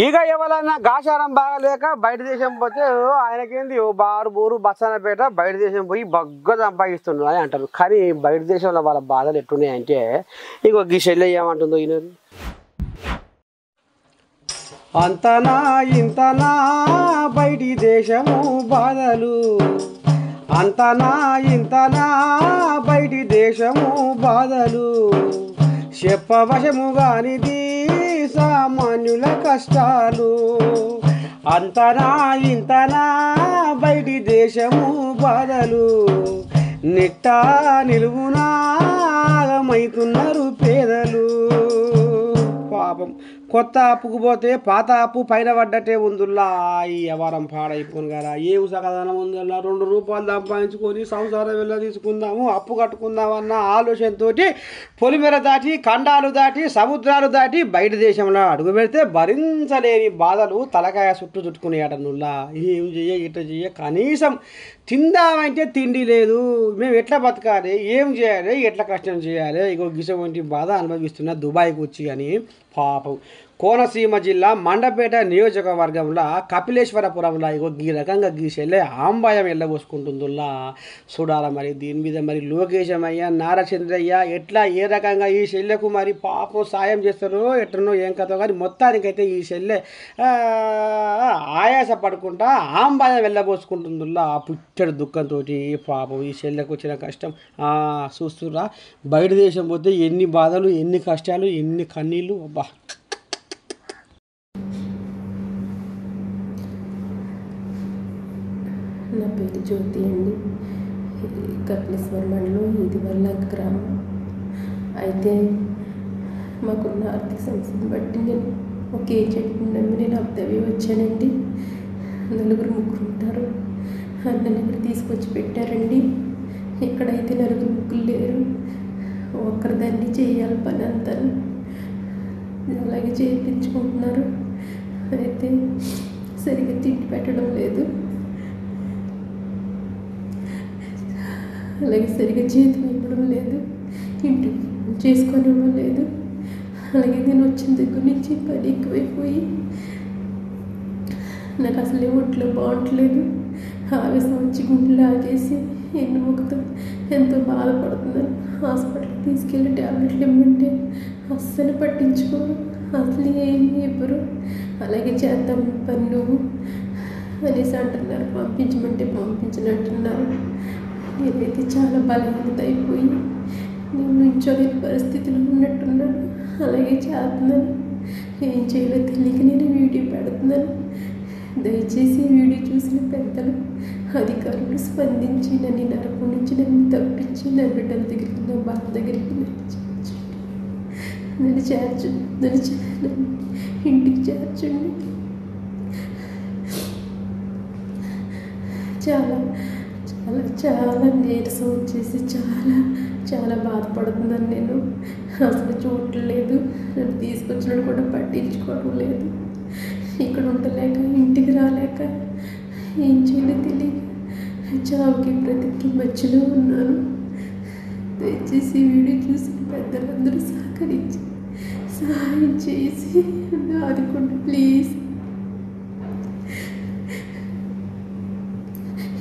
ఇక ఎవరన్నా గాచారం బాగలేక బయట దేశం పోతే ఆయనకేంది బారు బూరు బస్సానపేట బయట దేశం పోయి బగ్గ సంపాదిస్తుండ్రు అని అంటారు. కానీ బయట దేశంలో వాళ్ళ బాధలు ఎట్టున్నాయంటే ఇక ఈ చెల్లె ఏమంటుందో ఈయన అంతనా ఇంతనా బయటి దేశము బాధలు, అంతనా ఇంతనా బయటి దేశము బాధలు, చెప్పవశము గానిది సామాన్యుల కష్టాలు. అంతనా ఇంతనా బయటి దేశము బాధలు, నిట్టా నిలువునా ఆగమైతున్నారు పేదలు. పాపం కొత్త అప్పుకు పోతే పాత అప్పు పైన పడ్డట్టే ఉందిలా. ఈ వ్యవహారం పాడైపోను కదా. ఏ సమాధానం ఉందల్లా 2 రూపాయలు సంపాదించుకొని సంసారం వెళ్ళ తీసుకుందాము అప్పు కట్టుకుందామన్న ఆలోచనతో పొలిమేర దాటి ఖండాలు దాటి సముద్రాలు దాటి బయట దేశంలో అడుగు పెడితే భరించలేని బాధలు తలకాయ చుట్టుకునేట నుల్లా. ఏం చెయ్య ఇట్లా చెయ్య, కనీసం తిందామంటే తిండి లేదు, మేము ఎట్లా బతకాలి, ఏం చేయాలి, ఎట్లా కష్టం చేయాలి, ఇగో గిసవంటి బాధ అనుభవిస్తున్న దుబాయ్కి వచ్చి అని. పాపం కోనసీమ జిల్లా మండపేట నియోజకవర్గంలో కపిలేశ్వరపురంలో ఇగో ఈ రకంగా గీసెళ్ళే ఆంబాయం వెళ్ళబోసుకుంటుందిలా. చూడాల మరి దీని మీద మరి లోకేశమయ్య నారచంద్రయ్య ఎట్లా ఏ రకంగా ఈ చెల్లెకు మరి పాపం సాయం చేస్తారో ఎట్లనో ఏం కథో. కానీ మొత్తానికైతే ఈ చెల్లె ఆయాస పడుకుంటా ఆంబాయం వెళ్ళబోసుకుంటుందిలా పుట్టడు దుఃఖంతో. పాపం ఈ చెల్లెకు వచ్చిన కష్టం చూస్తురా. బయట దేశం పోతే ఎన్ని బాధలు, ఎన్ని కష్టాలు, ఎన్ని కన్నీళ్ళు. అబ్బా నా పేరు జ్యోతి అండి. కపిలేశ్వర మండలం ఇది వల్ల గ్రామం. అయితే మాకున్న ఆర్థిక సమస్యను బట్టి నేను ఒక ఏజెంట్ నమ్మి నేను అబ్దవి వచ్చానండి. 4 ముగ్గురు ఉంటారు. నన్ను ఇక్కడ తీసుకొచ్చి పెట్టారండి. ఇక్కడైతే 4 ముగ్గురు లేరు. ఒక్కరిదాన్ని చేయాలి పని అంతా, అలాగే చేయించుకుంటున్నారు. అయితే సరిగ్గా తిండి పెట్టడం లేదు, అలాగే సరిగ్గా జీతం ఇవ్వడం లేదు, ఇంటి చేసుకోనివ్వడం లేదు. అలాగే నేను వచ్చిన దగ్గర నుంచి పని ఎక్కువైపోయి నాకు అసలే ఒంట్లో బాగుంటలేదు. ఆవేశం వచ్చి గుండెలు ఆగేసి ఎన్నుముకతో ఎంతో బాధపడుతున్నాను. హాస్పిటల్కి తీసుకెళ్ళి ట్యాబ్లెట్లు ఇవ్వమంటే అస్సలు పట్టించుకోరు, అసలు ఏమీ ఇవ్వరు. అలాగే చేద్దాం పని నువ్వు అనేసి అంటున్నారు, పంపించమంటే పంపించనంటున్నారు. నేనైతే చాలా బలహీనత అయిపోయి నేను నుంచోలేని పరిస్థితిలో ఉన్నట్టున్నాను. అలాగే చేస్తున్నాను, ఏం చేయాలో తెలియక నేను వీడియో పెడుతున్నాను. దయచేసి వీడియో చూసిన పెద్దలు అధికారులు స్పందించి నన్ను నరకం నుంచి నన్ను తప్పించి నా బిడ్డల దగ్గరికి నా భర్త దగ్గరికి నన్ను చేర్చండి, ఇంటికి చేర్చండి. చాలా చాలా చాలా నీరసం వచ్చేసి చాలా బాధపడుతున్నాను. నేను అసలు చూడలేదు, నన్ను తీసుకొచ్చినట్టు కూడా పట్టించుకోవడం లేదు. ఇక్కడ ఉండలేక ఇంటికి రాలేక ఏం చేయాలో తెలియక చావుకి బ్రతికి మధ్యలో ఉన్నాను. దయచేసి వీడియో చూసిన పెద్దలందరూ సహకరించి సహాయం చేసి ఆదుకోండి ప్లీజ్.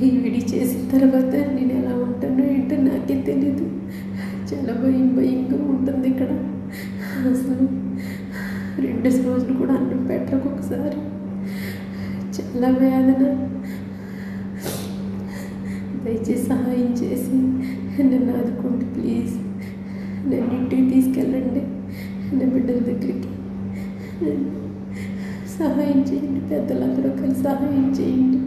ఈ వీడియో చేసిన తర్వాత నేను ఎలా ఉంటానో ఏంటో నాకే తెలీదు. చాలా భయంగా ఉంటుంది ఇక్కడ. అసలు 2 రోజులు కూడా అన్నం పెట్టకు, ఒకసారి చాలా వేదన. దయచేసి సహాయం చేసి నన్ను ఆదుకోండి ప్లీజ్. నన్ను ఇంటికి తీసుకెళ్ళండి, నా బిడ్డల దగ్గరికి సహాయం చేయండి. పెద్దలందరూ కలిసి సహాయం చేయండి.